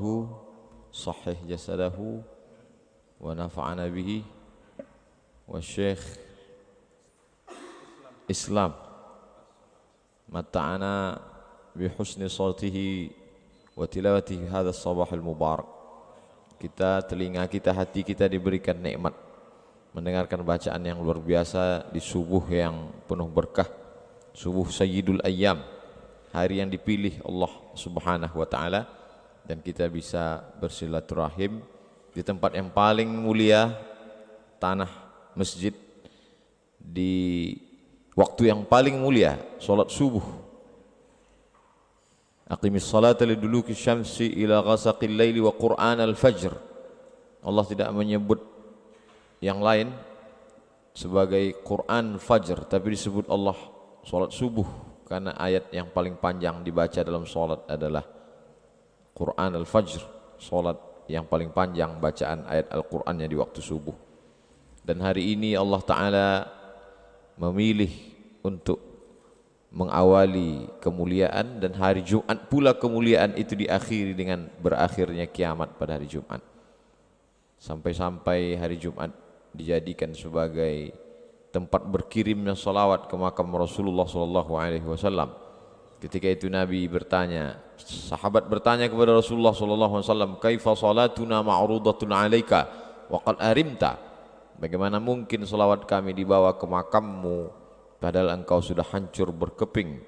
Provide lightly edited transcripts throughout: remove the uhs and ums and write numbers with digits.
umrahu, sahih jasadahu, wa nafa'ana bihi, wa syekh Islam mata'ana bihusni salatihi wa tilawatihi hadha sabahul mubarak. Kita, telinga kita, hati kita diberikan nikmat mendengarkan bacaan yang luar biasa di subuh yang penuh berkah, subuh sayyidul ayyam, hari yang dipilih Allah subhanahu wa ta'ala, dan kita bisa bersilaturahim di tempat yang paling mulia, tanah masjid, di waktu yang paling mulia, salat subuh. Aqimis salata liduluki syamsi ila ghasaqil laili wa qur'an al-fajr. Allah tidak menyebut yang lain sebagai Quran Fajr, tapi disebut Allah salat subuh karena ayat yang paling panjang dibaca dalam salat adalah Quran al-Fajr, salat yang paling panjang bacaan ayat Al-Qur'annya di waktu subuh. Dan hari ini Allah Ta'ala memilih untuk mengawali kemuliaan, dan hari Jumat pula kemuliaan itu diakhiri dengan berakhirnya kiamat pada hari Jumat. Sampai-sampai hari Jumat dijadikan sebagai tempat berkirimnya salawat ke makam Rasulullah SAW. Ketika itu Nabi bertanya, sahabat bertanya kepada Rasulullah SAW, kaifa salatuna ma'rudatun alaika wa qad arimta. Bagaimana mungkin salawat kami dibawa ke makammu padahal engkau sudah hancur berkeping.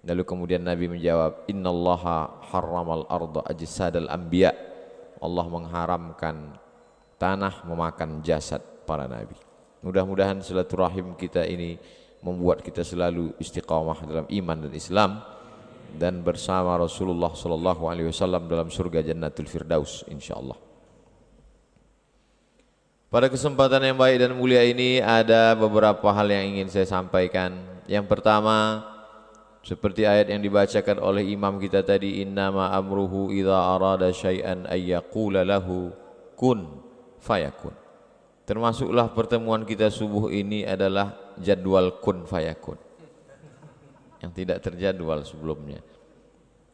Lalu kemudian Nabi menjawab, innallaha harramal arda ajsadal anbiya. Allah mengharamkan tanah memakan jasad para nabi. Mudah-mudahan silaturahim kita ini membuat kita selalu istiqamah dalam iman dan Islam, dan bersama Rasulullah SAW dalam surga Jannatul Firdaus insyaallah. Pada kesempatan yang baik dan mulia ini ada beberapa hal yang ingin saya sampaikan. Yang pertama, seperti ayat yang dibacakan oleh imam kita tadi, innama amruhu idza arada syai'an ayyaqula lahu kun fayakun. Termasuklah pertemuan kita subuh ini adalah jadwal kun fayakun yang tidak terjadwal sebelumnya.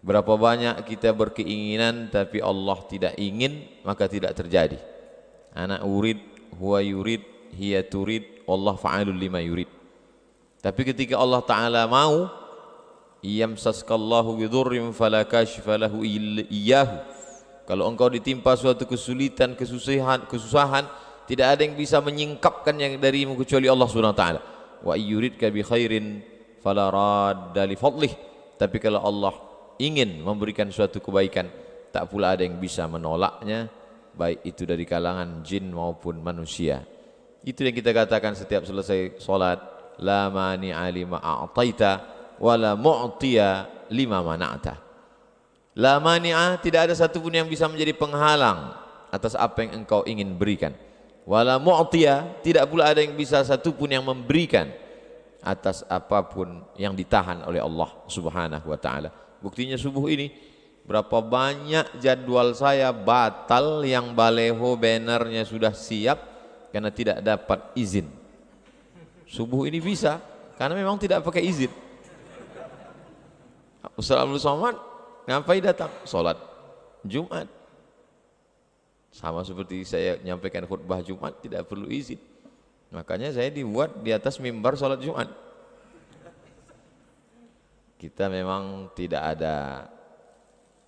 Berapa banyak kita berkeinginan tapi Allah tidak ingin, maka tidak terjadi. Ana urid, huwa yurid, hiya turid, Allah fa'alul lima yurid. Tapi ketika Allah Ta'ala mau, yamsaskallahu bidurrim fala kashifa lahu iyyahu. Kalau engkau ditimpa suatu kesulitan, kesusahan, tidak ada yang bisa menyingkapkan yang darimu kecuali Allah Subhanahu wa taala. Wa yuridka bi khairin fala radda li fadlih. Tapi kalau Allah ingin memberikan suatu kebaikan, tak pula ada yang bisa menolaknya, baik itu dari kalangan jin maupun manusia. Itu yang kita katakan setiap selesai salat, la mani'a lima a'taita wa la mu'tiya lima mana'ta. La mani'a, tidak ada satupun yang bisa menjadi penghalang atas apa yang engkau ingin berikan. Wala mu'tiya, tidak pula ada yang bisa satupun yang memberikan atas apapun yang ditahan oleh Allah Subhanahu wa ta'ala. Buktinya subuh ini, berapa banyak jadwal saya batal yang baleho bannernya sudah siap karena tidak dapat izin. Subuh ini bisa karena memang tidak pakai izin. Ustaz Abdul Somad ngapain datang? Salat Jumat. Sama seperti saya menyampaikan khutbah Jumat, tidak perlu izin. Makanya saya dibuat di atas mimbar salat Jumat. Kita memang tidak ada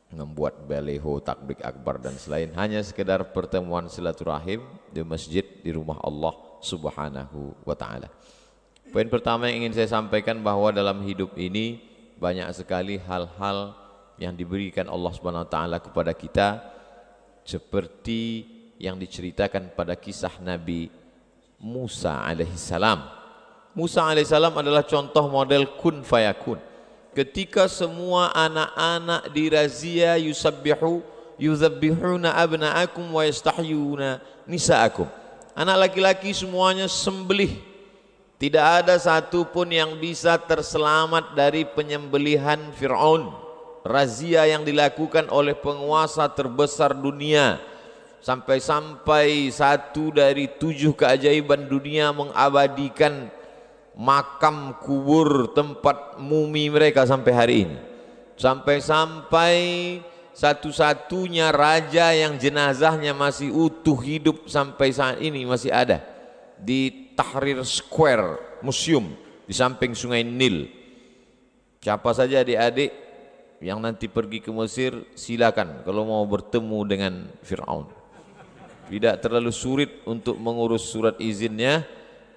membuat baleho, takbir akbar dan selain, hanya sekedar pertemuan silaturahim di masjid, di rumah Allah Subhanahu wa ta'ala. Poin pertama yang ingin saya sampaikan bahwa dalam hidup ini banyak sekali hal-hal yang diberikan Allah Subhanahu wa ta'ala kepada kita, seperti yang diceritakan pada kisah Nabi Musa alaihissalam. Musa alaihissalam adalah contoh model kun fayakun. Ketika semua anak-anak dirazia, yuzabbihuna abna'akum wa yastahyuna nisa'akum. Anak laki-laki semuanya sembelih. Tidak ada satu pun yang bisa terselamat dari penyembelihan Fir'aun. Razia yang dilakukan oleh penguasa terbesar dunia, sampai-sampai satu dari 7 keajaiban dunia mengabadikan makam kubur tempat mumi mereka sampai hari ini. Sampai-sampai satu-satunya raja yang jenazahnya masih utuh hidup sampai saat ini masih ada di Tahrir Square Museum di samping Sungai Nil. Siapa saja adik-adik yang nanti pergi ke Mesir silakan kalau mau bertemu dengan Fir'aun. Tidak terlalu sulit untuk mengurus surat izinnya,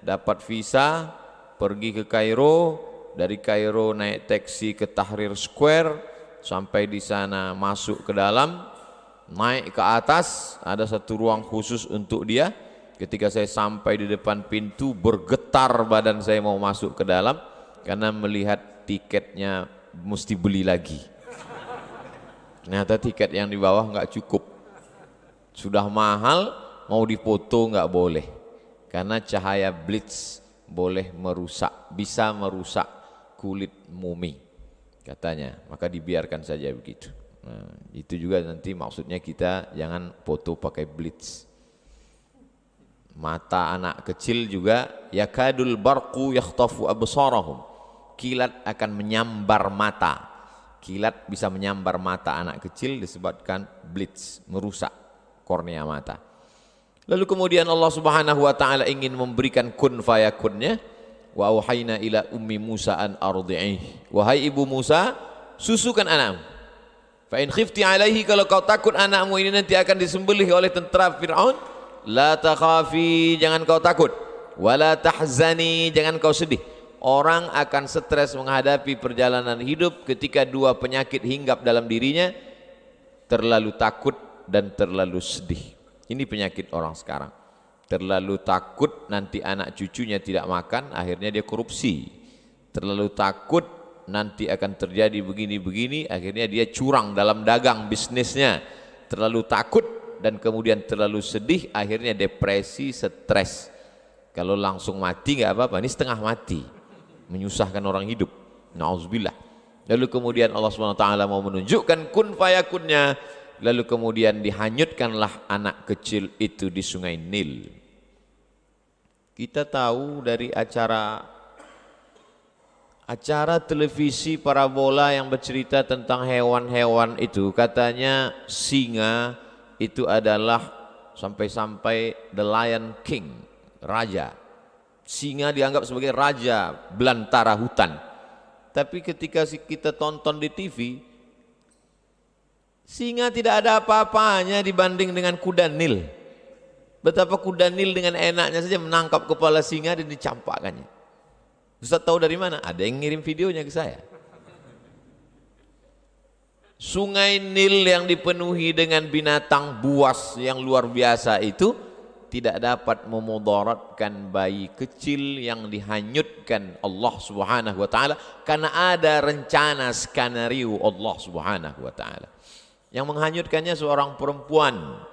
dapat visa, pergi ke Kairo, dari Kairo naik taksi ke Tahrir Square, sampai di sana masuk ke dalam, naik ke atas, ada satu ruang khusus untuk dia. Ketika saya sampai di depan pintu, bergetar badan saya mau masuk ke dalam karena melihat tiketnya mesti beli lagi. Ternyata tiket yang di bawah nggak cukup, sudah mahal, mau dipoto nggak boleh karena cahaya blitz boleh merusak, bisa merusak kulit mumi katanya, maka dibiarkan saja begitu. Nah, itu juga nanti maksudnya kita jangan foto pakai blitz. Mata anak kecil juga yakadul barqu yakhtafu absarahum, kilat akan menyambar mata. Kilat bisa menyambar mata anak kecil disebabkan blitz, merusak kornea mata. Lalu kemudian Allah Subhanahu wa taala ingin memberikan kun fayakunnya. Wa auhayna ila ummi Musa an ardi'ih. Wahai ibu Musa, susukan anakmu. Fa in khifti alaihi, kalau kau takut anakmu ini nanti akan disembelih oleh tentara Fir'aun, la takhafi, jangan kau takut. Wala tahzani, jangan kau sedih. Orang akan stres menghadapi perjalanan hidup ketika dua penyakit hinggap dalam dirinya, terlalu takut dan terlalu sedih. Ini penyakit orang sekarang. Terlalu takut nanti anak cucunya tidak makan, akhirnya dia korupsi. Terlalu takut nanti akan terjadi begini-begini, akhirnya dia curang dalam dagang bisnisnya. Terlalu takut dan kemudian terlalu sedih, akhirnya depresi, stres. Kalau langsung mati nggak apa-apa, ini setengah mati, menyusahkan orang hidup. Nauzubillah. Lalu kemudian Allah SWT mau menunjukkan kun fayakunnya. Lalu kemudian dihanyutkanlah anak kecil itu di Sungai Nil. Kita tahu dari acara televisi parabola yang bercerita tentang hewan-hewan itu, katanya singa itu adalah sampai-sampai the Lion King, raja. Singa dianggap sebagai raja belantara hutan. Tapi ketika kita tonton di TV, singa tidak ada apa-apanya dibanding dengan kuda Nil. Betapa kuda Nil dengan enaknya saja menangkap kepala singa dan dicampakkannya. Ustaz tahu dari mana? Ada yang ngirim videonya ke saya. Sungai Nil yang dipenuhi dengan binatang buas yang luar biasa itu tidak dapat memudaratkan bayi kecil yang dihanyutkan Allah Subhanahu wa taala karena ada rencana skenario Allah Subhanahu wa taala. Yang menghanyutkannya seorang perempuan.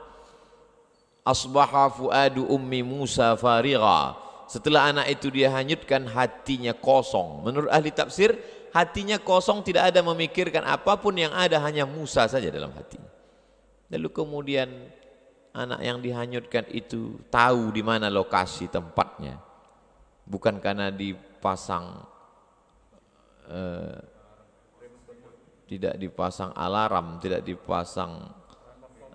Asbaha fuadu ummi Musa farigha. Setelah anak itu dia hanyutkan, hatinya kosong. Menurut ahli tafsir, hatinya kosong, tidak ada memikirkan apapun, yang ada hanya Musa saja dalam hatinya. Lalu kemudian anak yang dihanyutkan itu tahu di mana lokasi tempatnya. Bukan karena dipasang tidak dipasang alarm, tidak dipasang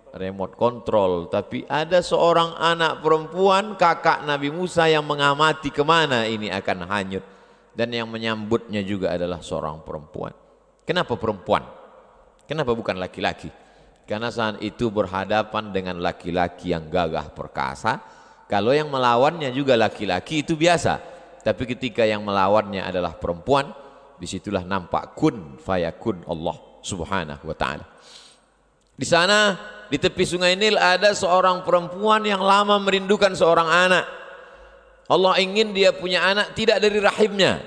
remote control, tapi ada seorang anak perempuan kakak Nabi Musa yang mengamati kemana ini akan hanyut, dan yang menyambutnya juga adalah seorang perempuan. Kenapa perempuan? Kenapa bukan laki-laki? Karena saat itu berhadapan dengan laki-laki yang gagah perkasa. Kalau yang melawannya juga laki-laki itu biasa, tapi ketika yang melawannya adalah perempuan, disitulah nampak kun fayakun Allah Subhanahu wa ta'ala. Di sana di tepi Sungai Nil ada seorang perempuan yang lama merindukan seorang anak. Allah ingin dia punya anak tidak dari rahimnya.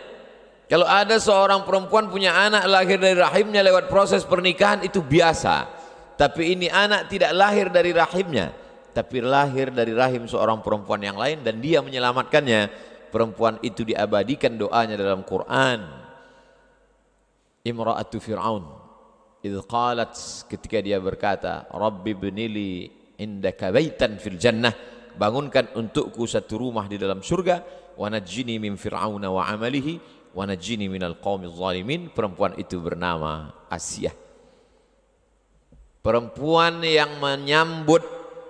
Kalau ada seorang perempuan punya anak lahir dari rahimnya lewat proses pernikahan, itu biasa. Tapi ini anak tidak lahir dari rahimnya, tapi lahir dari rahim seorang perempuan yang lain, dan dia menyelamatkannya. Perempuan itu diabadikan doanya dalam Quran. Imra'atu Fir'aun idh qalat, ketika dia berkata, Rabbi bnili indaka baitan fil jannah, bangunkan untukku satu rumah di dalam surga, wa najjini min fir'auna wa amalihi wa najjini minal qaumiz zalimin. Perempuan itu bernama Asiyah. Perempuan yang menyambut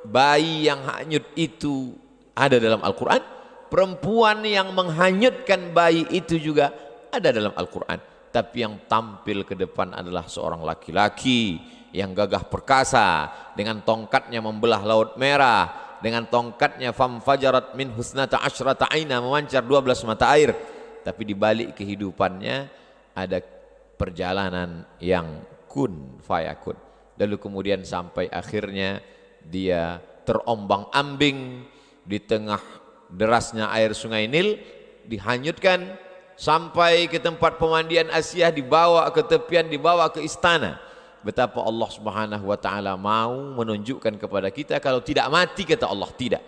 bayi yang hanyut itu ada dalam Al-Quran. Perempuan yang menghanyutkan bayi itu juga ada dalam Al-Quran. Tapi yang tampil ke depan adalah seorang laki-laki yang gagah perkasa, dengan tongkatnya membelah Laut Merah, dengan tongkatnya famfajarat min husnata asyrata aina, memancar 12 mata air. Tapi di balik kehidupannya ada perjalanan yang kun fayakun. Lalu kemudian sampai akhirnya dia terombang-ambing di tengah derasnya air Sungai Nil, dihanyutkan sampai ke tempat pemandian Asyah, dibawa ke tepian, dibawa ke istana. Betapa Allah Subhanahu wa taala mau menunjukkan kepada kita kalau tidak mati, kata Allah, tidak.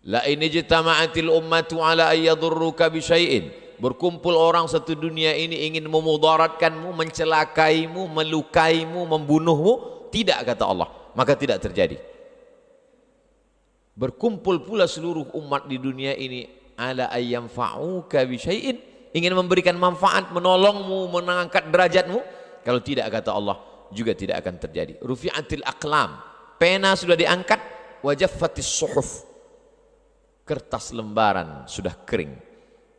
La in ijtama'atil ummatu ala ay yadurruka bi syai'in. Berkumpul orang satu dunia ini ingin memudaratkanmu, mencelakaimu, melukaimu, membunuhmu, tidak, kata Allah, maka tidak terjadi. Berkumpul pula seluruh umat di dunia ini ala ayyam fa'uka bi syai'in, ingin memberikan manfaat, menolongmu, mengangkat derajatmu, kalau tidak, kata Allah, juga tidak akan terjadi. Rufi'atil aqlam, pena sudah diangkat, wajaffatis suhuf, kertas lembaran sudah kering.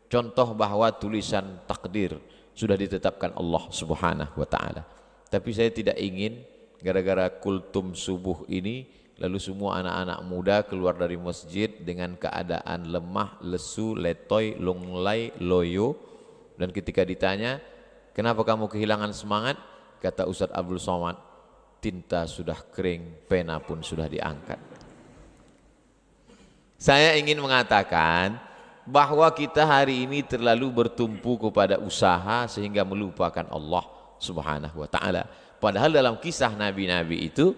Contoh bahwa tulisan takdir sudah ditetapkan Allah Subhanahu wa taala. Tapi saya tidak ingin gara-gara kultum subuh ini lalu semua anak-anak muda keluar dari masjid dengan keadaan lemah, lesu, letoy, lunglai, loyo. Dan ketika ditanya, kenapa kamu kehilangan semangat? Kata Ustadz Abdul Somad, tinta sudah kering, pena pun sudah diangkat. Saya ingin mengatakan bahwa kita hari ini terlalu bertumpu kepada usaha sehingga melupakan Allah Subhanahu wa taala. Padahal dalam kisah nabi-nabi itu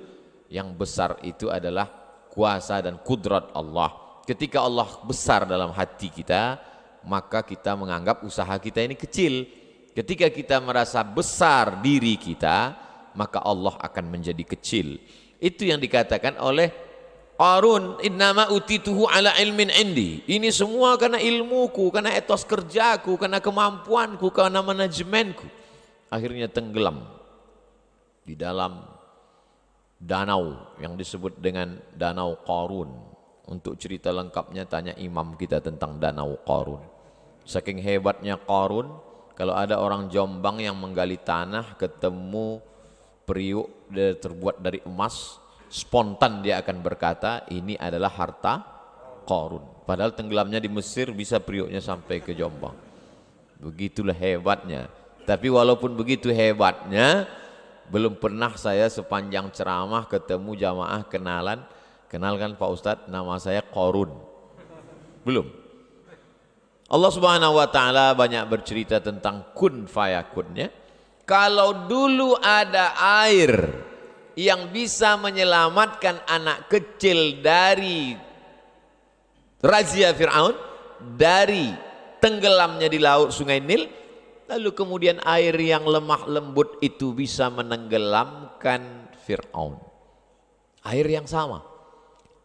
yang besar itu adalah kuasa dan kudrat Allah. Ketika Allah besar dalam hati kita, maka kita menganggap usaha kita ini kecil. Ketika kita merasa besar diri kita, maka Allah akan menjadi kecil. Itu yang dikatakan oleh Qarun, innama utituhu ala ilmin indi. Ini semua karena ilmuku, karena etos kerjaku, karena kemampuanku, karena manajemenku. Akhirnya tenggelam di dalam danau yang disebut dengan Danau Qarun. Untuk cerita lengkapnya tanya imam kita tentang Danau Qarun. Saking hebatnya Qarun, kalau ada orang Jombang yang menggali tanah ketemu periuk terbuat dari emas, spontan dia akan berkata ini adalah harta Qarun. Padahal tenggelamnya di Mesir bisa periuknya sampai ke Jombang. Begitulah hebatnya. Tapi walaupun begitu hebatnya, belum pernah saya sepanjang ceramah ketemu jamaah kenalkan Pak Ustadz, nama saya Qarun. Belum. Allah Subhanahu wa taala banyak bercerita tentang kun fayakunnya. Kalau dulu ada air yang bisa menyelamatkan anak kecil dari razia Fir'aun, dari tenggelamnya di laut Sungai Nil, lalu kemudian air yang lemah lembut itu bisa menenggelamkan Fir'aun. Air yang sama.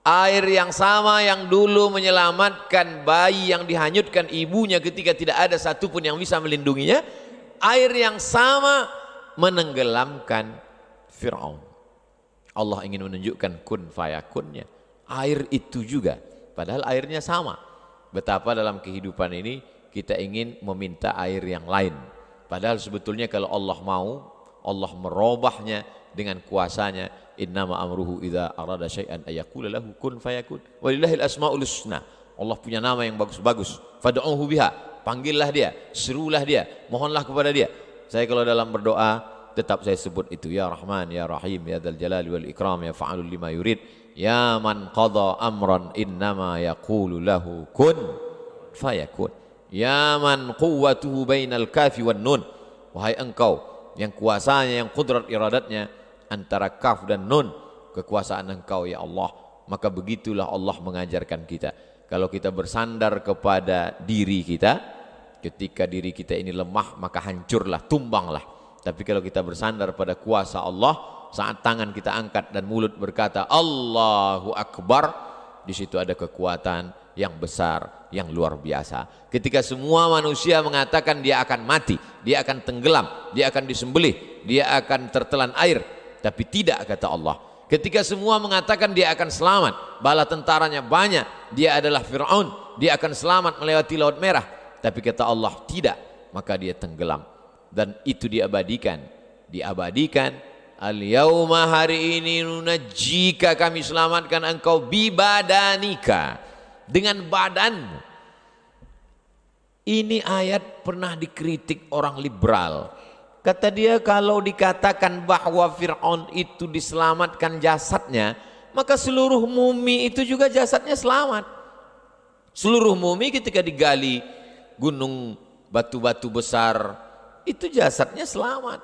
Air yang sama yang dulu menyelamatkan bayi yang dihanyutkan ibunya ketika tidak ada satupun yang bisa melindunginya, air yang sama menenggelamkan Fir'aun. Allah ingin menunjukkan kun fayakunnya. Air itu juga, padahal airnya sama. Betapa dalam kehidupan ini kita ingin meminta air yang lain. Padahal sebetulnya kalau Allah mau, Allah merubahnya dengan kuasanya. Innama amruhu idza arada syai'an ayaqula lahu kun fayakun. Walillahil asmaul husna. Allah punya nama yang bagus-bagus. Fad'uhu biha. Panggillah dia, serulah dia, mohonlah kepada dia. Saya kalau dalam berdoa tetap saya sebut itu, ya Rahman, ya Rahim, ya Dzal Jalali wal Ikram, ya Fa'alul lima yurid, ya man qada amran innama yaqulu lahu kun fayakun. Ya man quwwatuhu bainal kafi wan nun. Wahai engkau yang kuasanya, yang kudrat iradatnya antara kaf dan nun, kekuasaan engkau ya Allah. Maka begitulah Allah mengajarkan kita. Kalau kita bersandar kepada diri kita, ketika diri kita ini lemah, maka hancurlah, tumbanglah. Tapi kalau kita bersandar pada kuasa Allah, saat tangan kita angkat dan mulut berkata Allahu Akbar, di situ ada kekuatan yang besar, yang luar biasa. Ketika semua manusia mengatakan dia akan mati, dia akan tenggelam, dia akan disembelih, dia akan tertelan air, Tapi tidak, kata Allah. Ketika semua mengatakan dia akan selamat, bala tentaranya banyak, dia adalah Fir'aun, dia akan selamat melewati Laut Merah. Tapi kata Allah tidak, maka dia tenggelam. Dan itu diabadikan. Al-yauma, hari ini, nunajjika, kami selamatkan engkau, bibadanika, dengan badanmu. Ini ayat pernah dikritik orang liberal. Kata dia, kalau dikatakan bahwa Fir'aun itu diselamatkan jasadnya, maka seluruh mumi itu juga jasadnya selamat. Seluruh mumi ketika digali gunung batu-batu besar, itu jasadnya selamat.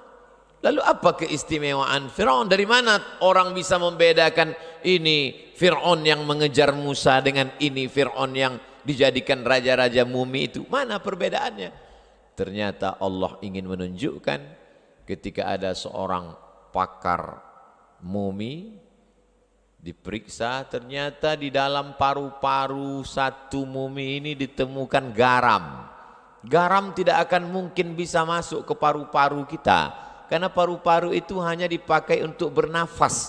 Lalu apa keistimewaan Fir'aun? Dari mana orang bisa membedakan ini Fir'aun yang mengejar Musa dengan ini Fir'aun yang dijadikan raja-raja mumi itu? Mana perbedaannya? Ternyata Allah ingin menunjukkan ketika ada seorang pakar mumi diperiksa, ternyata di dalam paru-paru satu mumi ini ditemukan garam. Garam tidak akan mungkin bisa masuk ke paru-paru kita, karena paru-paru itu hanya dipakai untuk bernafas.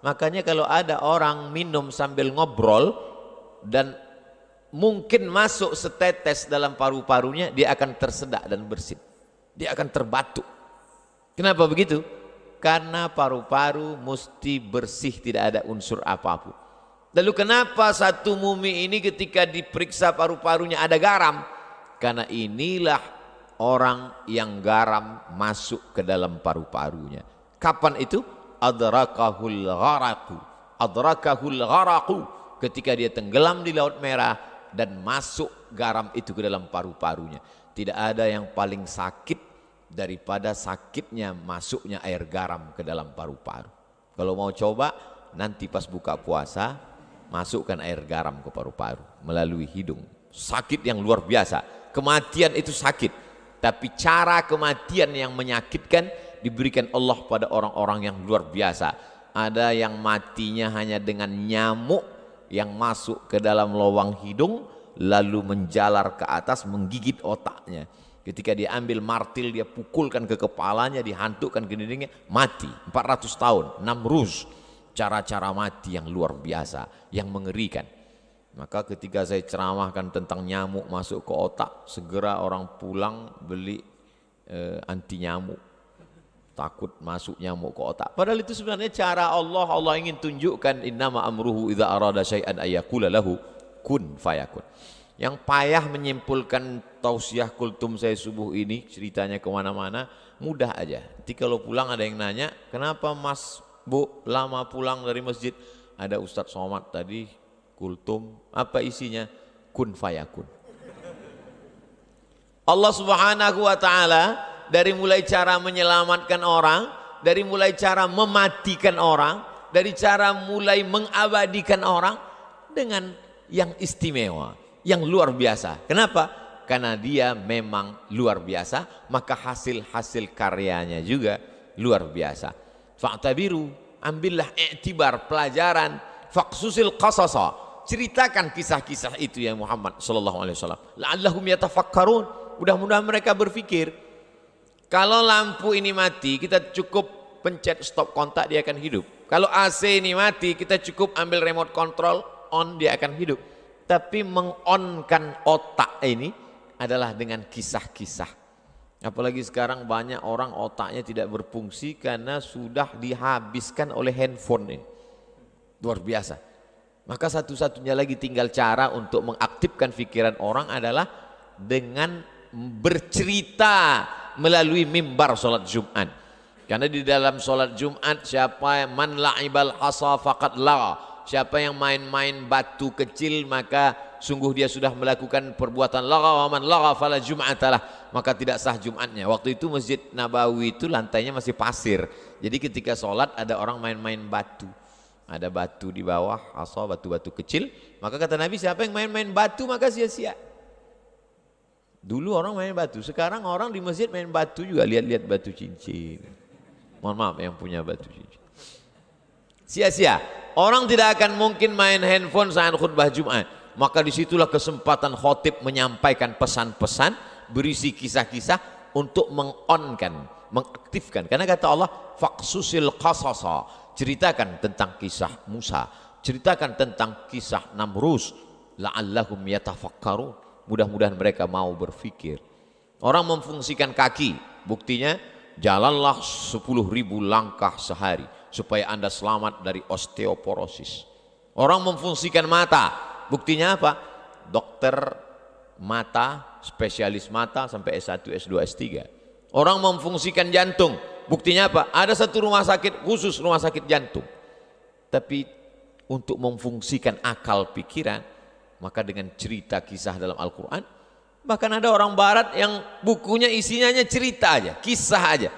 Makanya kalau ada orang minum sambil ngobrol dan mungkin masuk setetes dalam paru-parunya, dia akan tersedak dan bersin, dia akan terbatuk. Kenapa begitu? Karena paru-paru mesti bersih, tidak ada unsur apapun. Lalu kenapa satu mumi ini ketika diperiksa paru-parunya ada garam? Karena inilah orang yang garam masuk ke dalam paru-parunya. Kapan itu? Adrakahul gharaqu, ketika dia tenggelam di Laut Merah dan masuk garam itu ke dalam paru-parunya. Tidak ada yang paling sakit daripada sakitnya masuknya air garam ke dalam paru-paru. Kalau mau coba, nanti pas buka puasa, masukkan air garam ke paru-paru melalui hidung. Sakit yang luar biasa. Kematian itu sakit, tapi cara kematian yang menyakitkan diberikan Allah pada orang-orang yang luar biasa. Ada yang matinya hanya dengan nyamuk yang masuk ke dalam lubang hidung lalu menjalar ke atas menggigit otaknya. Ketika dia ambil martil, dia pukulkan ke kepalanya, dihantukkan ke dindingnya, mati 400 tahun. Namruz, cara-cara mati yang luar biasa, yang mengerikan. Maka ketika saya ceramahkan tentang nyamuk masuk ke otak, segera orang pulang beli anti nyamuk, takut masuk nyamuk ke otak. Padahal itu sebenarnya cara Allah. Allah ingin tunjukkan innama amruhu idza arada syai'an ayyaqula lahu kun fayakun. Yang payah menyimpulkan tausiah kultum saya subuh ini, ceritanya kemana-mana, mudah aja. Nanti kalau pulang ada yang nanya, kenapa Mas Bu lama pulang dari masjid? Ada Ustadz Somad tadi kultum, apa isinya? Kun fayakun. Allah Subhanahu wa ta'ala dari mulai cara menyelamatkan orang, dari mulai cara mematikan orang, dari cara mulai mengabadikan orang dengan yang istimewa, yang luar biasa. Kenapa? Karena dia memang luar biasa, maka hasil-hasil karyanya juga luar biasa. Fa'tabiru, ambillah i'tibar, pelajaran, faqsusil qasasa, ceritakan kisah-kisah itu ya Muhammad sallallahu alaihi wasallam. La'allahum yatafakkarun, mudah-mudahan mereka berpikir. Kalau lampu ini mati, kita cukup pencet stop kontak, dia akan hidup. Kalau AC ini mati, kita cukup ambil remote control, on, dia akan hidup. Tapi mengonkan otak ini adalah dengan kisah-kisah. Apalagi sekarang banyak orang otaknya tidak berfungsi karena sudah dihabiskan oleh handphone ini. Luar biasa. Maka satu-satunya lagi tinggal cara untuk mengaktifkan pikiran orang adalah dengan bercerita melalui mimbar sholat Jumat. Karena di dalam sholat Jumat, siapa yang man la'ibal hasa faqad la, siapa yang main-main batu kecil maka sungguh dia sudah melakukan perbuatan lagha, wa man lagha fala jum'atalah, maka tidak sah Jumatnya. Waktu itu Masjid Nabawi itu lantainya masih pasir. Jadi ketika sholat ada orang main-main batu. Ada batu di bawah, hasa, batu-batu kecil. Maka kata Nabi, siapa yang main-main batu maka sia-sia. Dulu orang main batu, sekarang orang di masjid main batu juga, lihat-lihat batu cincin. Mohon maaf yang punya batu cincin. Sia-sia. Orang tidak akan mungkin main handphone saat khutbah Jumat. Maka disitulah kesempatan khotib menyampaikan pesan-pesan berisi kisah-kisah untuk mengonkan, mengaktifkan. Karena kata Allah, faqsusil qasasa, ceritakan tentang kisah Musa, ceritakan tentang kisah Namrus, la'allahum yatafakkarun, mudah-mudahan mereka mau berfikir. Orang memfungsikan kaki, buktinya jalanlah 10.000 langkah sehari supaya Anda selamat dari osteoporosis. Orang memfungsikan mata, buktinya apa? Dokter mata, spesialis mata sampai S1, S2, S3. Orang memfungsikan jantung, buktinya apa? Ada satu rumah sakit khusus, rumah sakit jantung. Tapi untuk memfungsikan akal pikiran, maka dengan cerita kisah dalam Al-Quran, bahkan ada orang barat yang bukunya isinya hanya cerita aja, kisah aja.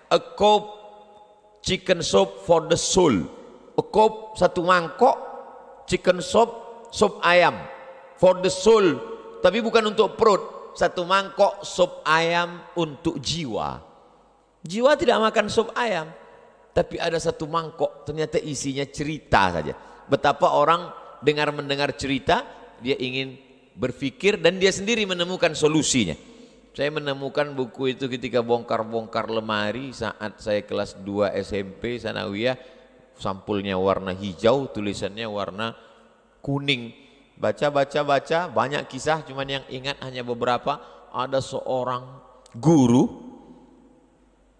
A cup chicken soup for the soul. A cup, satu mangkok chicken soup, sup ayam for the soul, tapi bukan untuk perut. Satu mangkok sup ayam untuk jiwa. Jiwa tidak makan sup ayam, tapi ada satu mangkok ternyata isinya cerita saja. Betapa orang mendengar cerita, dia ingin berpikir dan dia sendiri menemukan solusinya. Saya menemukan buku itu ketika bongkar-bongkar lemari saat saya kelas 2 SMP Sanawiyah. Sampulnya warna hijau, tulisannya warna kuning. Baca, banyak kisah, cuman yang ingat hanya beberapa. Ada seorang guru,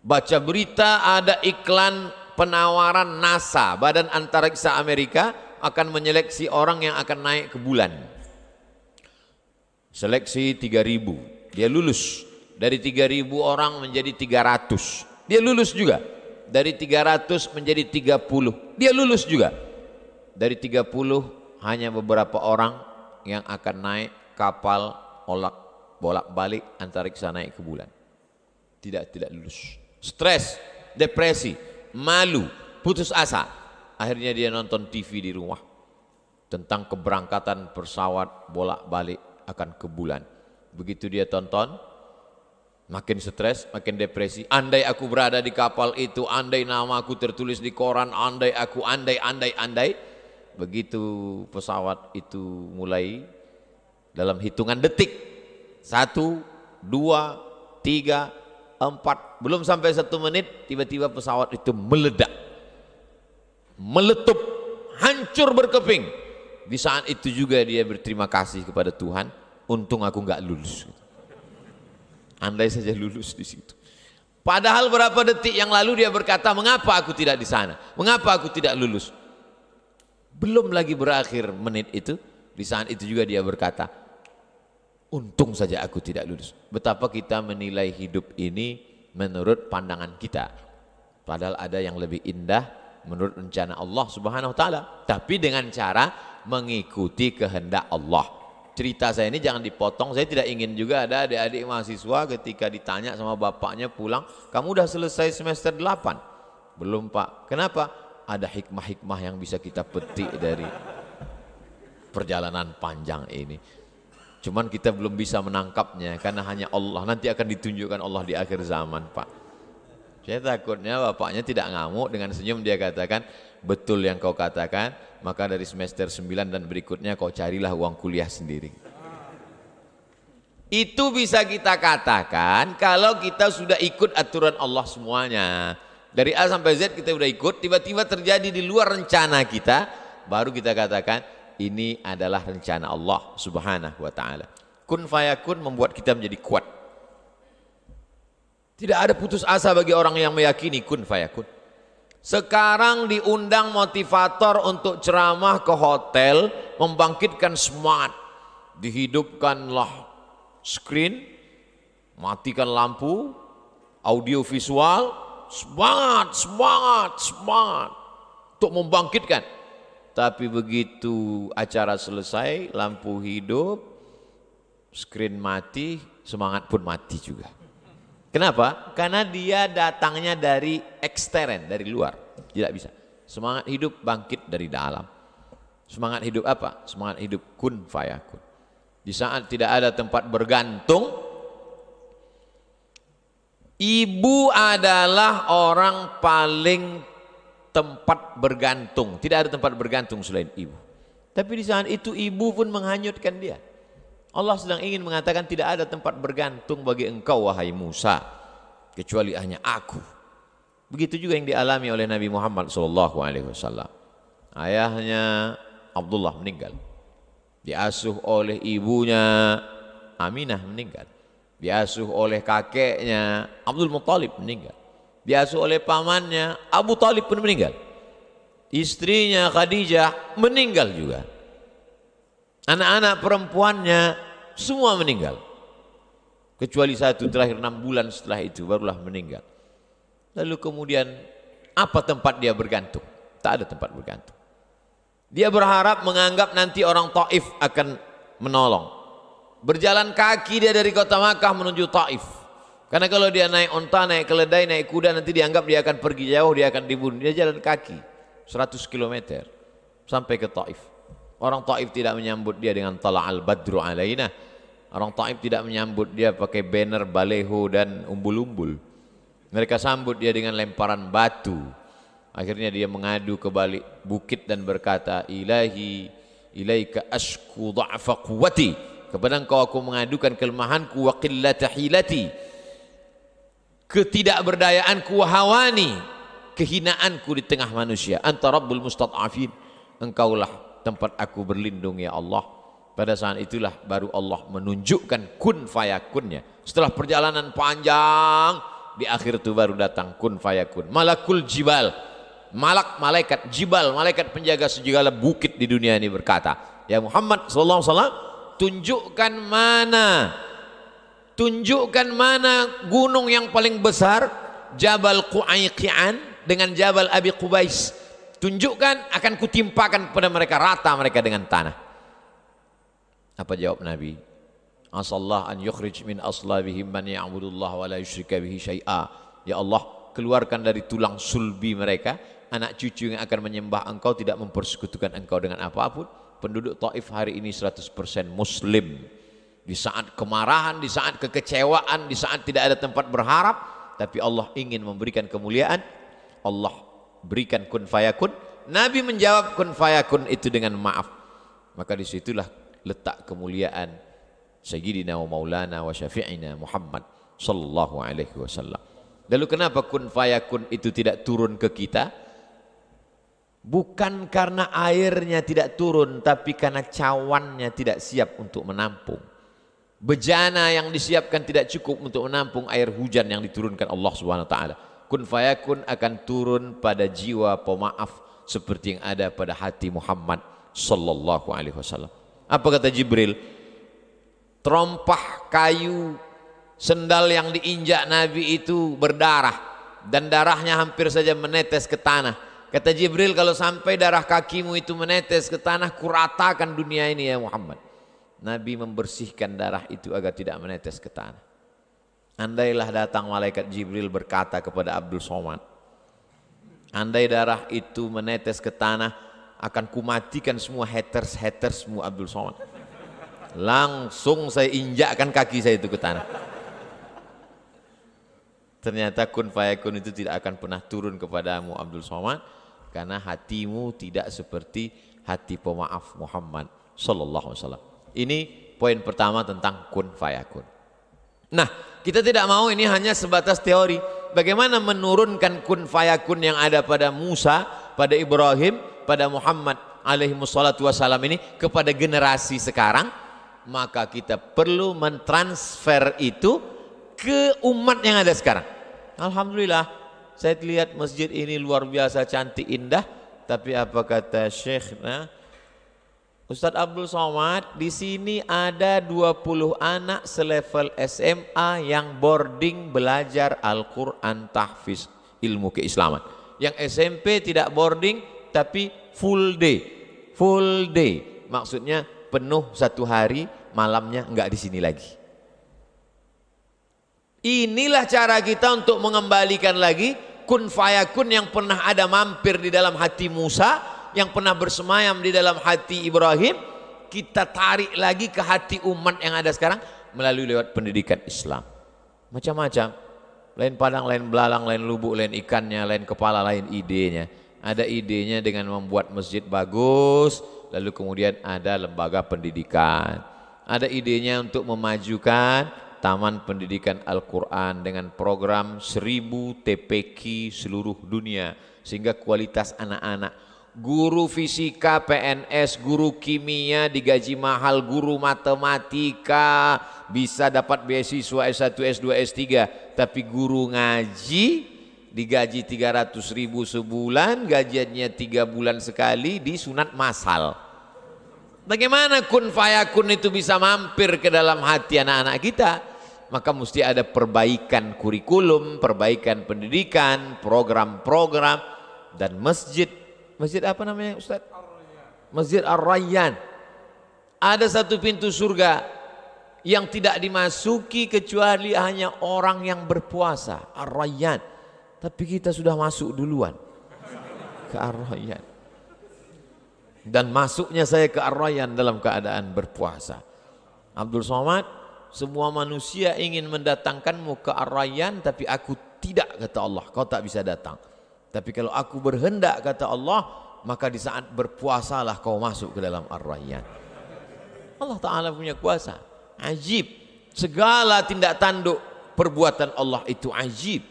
baca berita ada iklan penawaran NASA, Badan Antariksa Amerika, akan menyeleksi orang yang akan naik ke bulan. Seleksi 3.000, dia lulus. Dari 3.000 orang menjadi 300, dia lulus juga. Dari 300 menjadi 30, dia lulus juga. Dari 30 hanya beberapa orang yang akan naik kapal bolak-balik antariksa naik ke bulan. Tidak lulus. Stres, depresi, malu, putus asa. Akhirnya dia nonton TV di rumah tentang keberangkatan pesawat bolak-balik akan ke bulan. Begitu dia tonton, makin stres, makin depresi. Andai aku berada di kapal itu, andai nama aku tertulis di koran, andai. Begitu pesawat itu mulai, dalam hitungan detik, 1, 2, 3, 4, belum sampai 1 menit, tiba-tiba pesawat itu meledak, meletup, hancur berkeping. Di saat itu juga dia berterima kasih kepada Tuhan, untung aku nggak lulus. Andai saja lulus di situ. Padahal berapa detik yang lalu dia berkata, mengapa aku tidak di sana? Mengapa aku tidak lulus? Belum lagi berakhir menit itu, di saat itu juga dia berkata, untung saja aku tidak lulus. Betapa kita menilai hidup ini menurut pandangan kita. Padahal ada yang lebih indah menurut rencana Allah Subhanahu wa taala, tapi dengan cara mengikuti kehendak Allah. Cerita saya ini jangan dipotong. Saya tidak ingin juga ada adik-adik mahasiswa ketika ditanya sama bapaknya pulang, kamu udah selesai semester 8? Belum Pak. Kenapa? Ada hikmah-hikmah yang bisa kita petik dari perjalanan panjang ini. Cuman kita belum bisa menangkapnya karena hanya Allah. Nanti akan ditunjukkan Allah di akhir zaman Pak. Saya takutnya bapaknya tidak ngamuk, dengan senyum dia katakan, betul yang kau katakan, maka dari semester 9 dan berikutnya kau carilah uang kuliah sendiri. Itu bisa kita katakan kalau kita sudah ikut aturan Allah semuanya. Dari A sampai Z kita sudah ikut, tiba-tiba terjadi di luar rencana kita, baru kita katakan ini adalah rencana Allah Subhanahu wa taala. Kun fayakun membuat kita menjadi kuat. Tidak ada putus asa bagi orang yang meyakini kun fayakun. Sekarang diundang motivator untuk ceramah ke hotel, membangkitkan semangat. Dihidupkanlah screen, matikan lampu, audio visual, semangat untuk membangkitkan. Tapi begitu acara selesai, lampu hidup, screen mati, semangat pun mati juga. Kenapa? Karena dia datangnya dari ekstern, dari luar. Tidak bisa. Semangat hidup bangkit dari dalam. Semangat hidup apa? Semangat hidup kun fayakun. Di saat tidak ada tempat bergantung, ibu adalah orang paling tempat bergantung. Tidak ada tempat bergantung selain ibu. Tapi di saat itu ibu pun menghanyutkan dia. Allah sedang ingin mengatakan tidak ada tempat bergantung bagi engkau wahai Musa. kecuali hanya aku. Begitu juga yang dialami oleh Nabi Muhammad SAW. Ayahnya Abdullah meninggal, diasuh oleh ibunya Aminah meninggal, diasuh oleh kakeknya Abdul Muttalib meninggal, diasuh oleh pamannya Abu Talib pun meninggal, istrinya Khadijah meninggal juga, anak-anak perempuannya semua meninggal, kecuali satu terakhir 6 bulan setelah itu barulah meninggal. Lalu kemudian apa tempat dia bergantung? Tak ada tempat bergantung. Dia berharap menganggap nanti orang Taif akan menolong. Berjalan kaki dia dari kota Makkah menuju Taif. Karena kalau dia naik onta, naik keledai, naik kuda, nanti dianggap dia akan pergi jauh, dia akan dibunuh. Dia jalan kaki 100 km sampai ke Taif. Orang Taif tidak menyambut dia dengan tala'al badru alaina. Orang Taif tidak menyambut dia pakai banner, baleho dan umbul-umbul. Mereka sambut dia dengan lemparan batu. Akhirnya dia mengadu ke balik bukit dan berkata, Ilahi, ilaika ashku dha'fa quwwati. Kepada engkau aku mengadukan kelemahanku wa qillata hilati. Ketidakberdayaanku wa hawani. Kehinaanku di tengah manusia. Anta rabbul mustad'afin. Engkaulah tempat aku berlindung ya Allah. Pada saat itulah baru Allah menunjukkan kun fayakunnya. Setelah perjalanan panjang, di akhir itu baru datang kun fayakun. Malakul jibal, malaikat jibal, malaikat penjaga segala bukit di dunia ini berkata, ya Muhammad sallallahu alaihi wasallam, tunjukkan mana gunung yang paling besar, Jabal Qu'ayqi'an dengan Jabal Abi Qubais. Tunjukkan, akan kutimpakan kepada mereka, rata mereka dengan tanah. Apa jawab Nabi? Asallah an yukhrij min aslabihim man ya'budullah wa la yusyrika bihi syai'a. Ya Allah, keluarkan dari tulang sulbi mereka anak cucu yang akan menyembah engkau, tidak mempersekutukan engkau dengan apapun. Penduduk Taif hari ini 100% muslim. Di saat kemarahan, di saat kekecewaan, di saat tidak ada tempat berharap, tapi Allah ingin memberikan kemuliaan, Allah berikan kun fayakun. Nabi menjawab kun fayakun itu dengan maaf. Maka disitulah letak kemuliaan Sayyidina wa maulana wa syafi'ina Muhammad sallallahu alaihi wasallam. Lalu kenapa kun fayakun itu tidak turun ke kita? Bukan karena airnya tidak turun, tapi karena cawannya tidak siap untuk menampung. Bejana yang disiapkan tidak cukup untuk menampung air hujan yang diturunkan Allah Subhanahu wa taala. Kun fayakun akan turun pada jiwa pemaaf seperti yang ada pada hati Muhammad sallallahu alaihi wasallam. Apa kata Jibril? Terompah kayu sendal yang diinjak Nabi itu berdarah dan darahnya hampir saja menetes ke tanah. Kata Jibril, kalau sampai darah kakimu itu menetes ke tanah, kuratakan dunia ini ya Muhammad. Nabi membersihkan darah itu agar tidak menetes ke tanah. Andailah datang malaikat Jibril berkata kepada Abdul Somad, andai darah itu menetes ke tanah, akan kumatikan semua hatersmu Abdul Somad. Langsung saya injakkan kaki saya itu ke tanah. Ternyata kun fayakun itu tidak akan pernah turun kepadamu Abdul Somad, karena hatimu tidak seperti hati pemaaf Muhammad sallallahu alaihi wasallam. Ini poin pertama tentang kun fayakun. Nah, kita tidak mau ini hanya sebatas teori. Bagaimana menurunkan kun fayakun yang ada pada Musa, pada Ibrahim, pada Muhammad alaihi wassalatu wassalam ini kepada generasi sekarang? Maka kita perlu mentransfer itu ke umat yang ada sekarang. Alhamdulillah, saya lihat masjid ini luar biasa cantik indah, tapi apa kata Syekhna Ustadz Abdul Somad, di sini ada 20 anak selevel SMA yang boarding belajar Al-Quran tahfiz ilmu keislaman. Yang SMP tidak boarding tapi full day. Full day maksudnya penuh 1 hari, malamnya enggak di sini lagi. Inilah cara kita untuk mengembalikan lagi kun fayakun yang pernah ada mampir di dalam hati Musa, yang pernah bersemayam di dalam hati Ibrahim, kita tarik lagi ke hati umat yang ada sekarang melalui lewat pendidikan Islam. Macam-macam, lain padang, lain belalang, lain lubuk, lain ikannya, lain kepala, lain idenya. Ada idenya dengan membuat masjid bagus, lalu kemudian ada lembaga pendidikan. Ada idenya untuk memajukan Taman Pendidikan Al-Quran dengan program 1000 TPQ seluruh dunia, sehingga kualitas anak-anak, guru fisika PNS, guru kimia digaji mahal, guru matematika bisa dapat beasiswa S1, S2, S3, tapi guru ngaji digaji 300.000 sebulan, gajiannya 3 bulan sekali, disunat massal. Bagaimana kun fayakun itu bisa mampir ke dalam hati anak-anak kita? Maka mesti ada perbaikan kurikulum, perbaikan pendidikan, program-program, dan masjid. Masjid apa namanya Ustaz? Masjid Ar-Rayyan. Ada satu pintu surga yang tidak dimasuki kecuali hanya orang yang berpuasa, Ar-Rayyan. Tapi kita sudah masuk duluan ke Ar-Rayyan. Dan masuknya saya ke Ar-Rayyan dalam keadaan berpuasa. Abdul Somad, semua manusia ingin mendatangkanmu ke Ar-Rayyan, tapi aku tidak, kata Allah, kau tak bisa datang. Tapi kalau aku berhendak, kata Allah, maka di saat berpuasalah kau masuk ke dalam Ar-Rayyan. Allah Ta'ala punya kuasa. Ajib. Segala tindak tanduk perbuatan Allah itu ajib.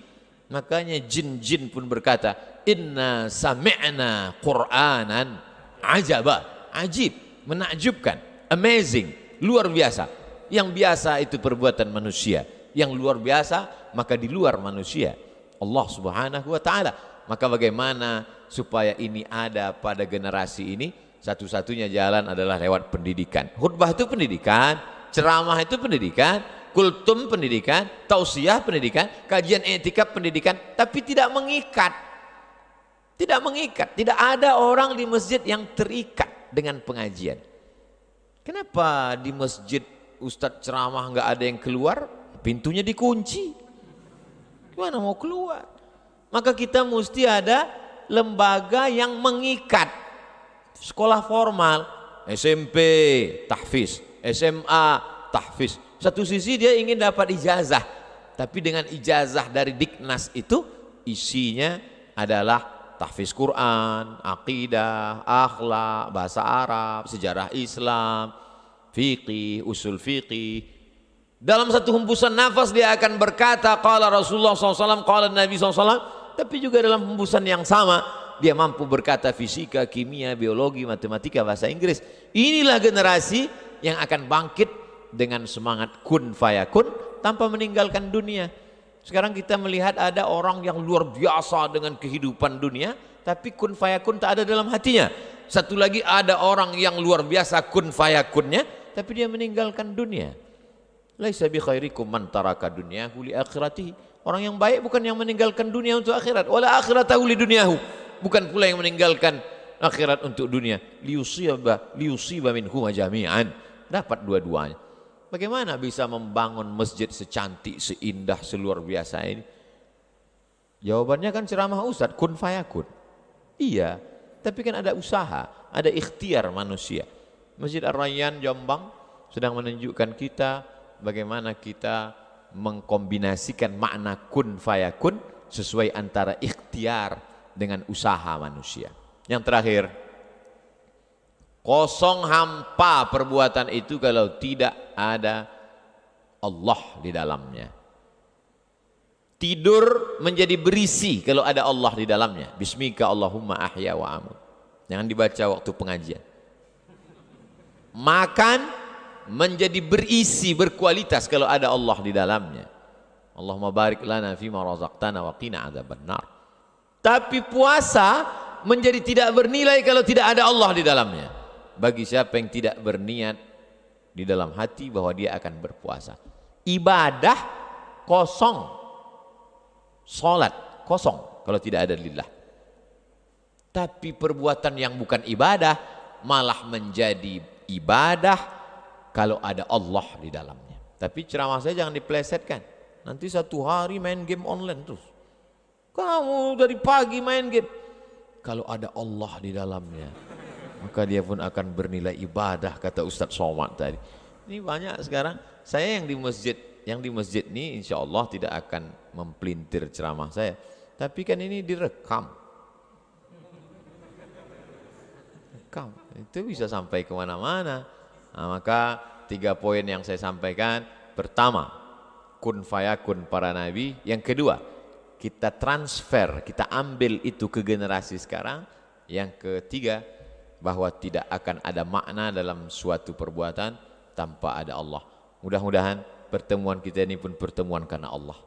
Makanya jin-jin pun berkata, inna sami'na Qur'anan ajaba. Ajib, menakjubkan, amazing, luar biasa. Yang biasa itu perbuatan manusia, yang luar biasa maka di luar manusia, Allah Subhanahu wa Ta'ala. Maka bagaimana supaya ini ada pada generasi ini? Satu-satunya jalan adalah lewat pendidikan. Khutbah itu pendidikan, ceramah itu pendidikan, kultum pendidikan, tausiah pendidikan, kajian etikap pendidikan, tapi tidak mengikat. Tidak mengikat. Tidak ada orang di masjid yang terikat dengan pengajian. Kenapa di masjid Ustadz ceramah nggak ada yang keluar? Pintunya dikunci. Gimana mau keluar? Maka kita mesti ada lembaga yang mengikat. Sekolah formal, SMP tahfiz, SMA tahfiz. Satu sisi dia ingin dapat ijazah, tapi dengan ijazah dari Diknas itu isinya adalah tahfiz Quran, akidah, akhlak, bahasa Arab, sejarah Islam, fiqih, usul fiqih. Dalam satu hembusan nafas dia akan berkata qala Rasulullah SAW, qala Nabi SAW, tapi juga dalam hembusan yang sama dia mampu berkata fisika, kimia, biologi, matematika, bahasa Inggris. Inilah generasi yang akan bangkit dengan semangat kun fayakun tanpa meninggalkan dunia. Sekarang kita melihat ada orang yang luar biasa dengan kehidupan dunia, tapi kun fayakun tak ada dalam hatinya. Satu lagi ada orang yang luar biasa kun fayakunnya, tapi dia meninggalkan dunia. Laisa bi khairikum man taraka dunyahu li akhiratihi. Orang yang baik bukan yang meninggalkan dunia untuk akhirat, wala akhiratahu li dunyahu. Bukan pula yang meninggalkan akhirat untuk dunia. Liusiba minhuma jami'an. Dapat dua-duanya. Bagaimana bisa membangun masjid secantik, seindah, seluar biasa ini? Jawabannya kan ceramah Ustadz, kun fayakun. Iya, tapi kan ada usaha, ada ikhtiar manusia. Masjid Ar-Rayyan Jombang sedang menunjukkan kita bagaimana kita mengkombinasikan makna kun fayakun sesuai antara ikhtiar dengan usaha manusia. Yang terakhir, kosong hampa perbuatan itu kalau tidak ada Allah di dalamnya. Tidur menjadi berisi kalau ada Allah di dalamnya. Bismika Allahumma ahya wa amut. Jangan dibaca waktu pengajian. Makan menjadi berisi, berkualitas kalau ada Allah di dalamnya. Allahumma barik lana fima razaqtana wa qina adzabannar. Tapi puasa menjadi tidak bernilai kalau tidak ada Allah di dalamnya. Bagi siapa yang tidak berniat di dalam hati bahwa dia akan berpuasa. Ibadah kosong, salat kosong kalau tidak ada lillah. Tapi perbuatan yang bukan ibadah malah menjadi ibadah kalau ada Allah di dalamnya. Tapi ceramah saya jangan dipelesetkan. Nanti satu hari main game online terus. Kamu dari pagi main game. Kalau ada Allah di dalamnya, maka dia pun akan bernilai ibadah, kata Ustadz Somad tadi. Ini banyak sekarang. Saya yang di masjid ini insya Allah tidak akan mempelintir ceramah saya. Tapi kan ini direkam. Itu bisa sampai kemana-mana. Nah, maka 3 poin yang saya sampaikan. Pertama, kun fayakun para nabi. Yang kedua, kita transfer, kita ambil itu ke generasi sekarang. Yang ketiga, bahwa tidak akan ada makna dalam suatu perbuatan tanpa ada Allah. Mudah-mudahan pertemuan kita ini pun pertemuan karena Allah.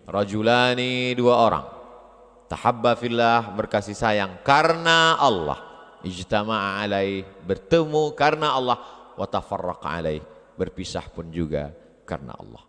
Rajulani, dua orang, tahabba fillah, berkasih sayang karena Allah, ijtama'a alaih, bertemu karena Allah, wa tafarraqa alaih, berpisah pun juga karena Allah.